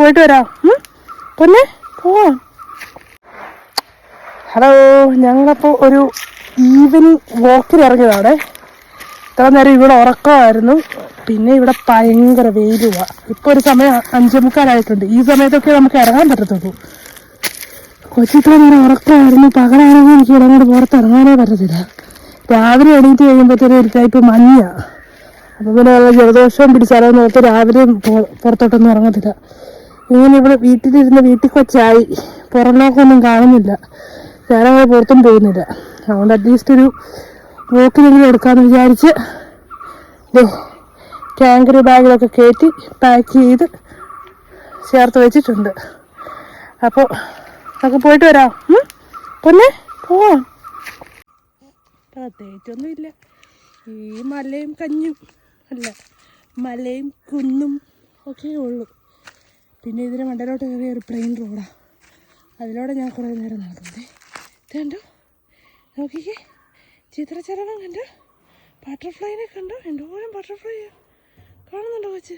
പോയിട്ട് വരാം. പൊന്നെ പോവാം. ഹലോ, ഞങ്ങളപ്പോൾ ഒരു ഈവനിങ് വാക്കിന് ഇറങ്ങിയതാണ്. ഇത്ര നേരം ഇവിടെ ഉറക്കമായിരുന്നു. പിന്നെ ഇവിടെ ഭയങ്കര വെയിലുമാണ്. ഇപ്പോൾ ഒരു സമയം 5:45 ഈ സമയത്തൊക്കെ നമുക്ക് ഇറങ്ങാൻ പറ്റത്തുള്ളൂ. കൊച്ചിത്ര നേരം ഉറക്കമായിരുന്നു. പകലാണെങ്കിൽ എനിക്ക് ഇവിടെ കൊണ്ട് പുറത്തിറങ്ങാനേ പറ്റത്തില്ല. രാവിലെ എണീറ്റ് കഴിയുമ്പോഴത്തേനും ഒരു ടൈപ്പ് മഞ്ഞാണ്. അപ്പോൾ പിന്നെ ജലദോഷവും പിടിച്ചാലോ നോക്കി രാവിലെയും പുറത്തോട്ടൊന്നും ഇറങ്ങത്തില്ല. ഇങ്ങനെ ഇവിടെ വീട്ടിൽ കൊച്ചായി പുറം ലോകമൊന്നും കാണുന്നില്ല. ഞാനങ്ങനെ പുറത്തും പോകുന്നില്ല. അതുകൊണ്ട് അറ്റ്ലീസ്റ്റ് ഒരു വോക്കിനെങ്കിലും എടുക്കാമെന്ന് വിചാരിച്ച് ടാങ്കറി ബാഗിലൊക്കെ കയറ്റി പാക്ക് ചെയ്ത് ചേർത്ത് വെച്ചിട്ടുണ്ട്. അപ്പോൾ നമുക്ക് പോയിട്ട് വരാം. പൊന്നെ പോവാം. പ്രത്യേകിച്ചൊന്നുമില്ല. ഈ മലയും കഞ്ഞും അല്ല, മലയും കുന്നും ഒക്കെ ഉള്ളൂ. പിന്നെ ഇതിന് മണ്ടയിലോട്ട് കയറിയ ഒരു പ്ലെയിൻ റോഡാണ്. അതിലൂടെ ഞാൻ കുറേ നേരം നടക്കുന്നത്. ഇത് കണ്ടോ, നോക്കിക്കേ, ചിത്രശലഭം കണ്ടോ, ബട്ടർഫ്ലൈനെ കണ്ടോ, എന്തോരം ബട്ടർഫ്ലൈ കാണുന്നുണ്ടോ കൊച്ച്?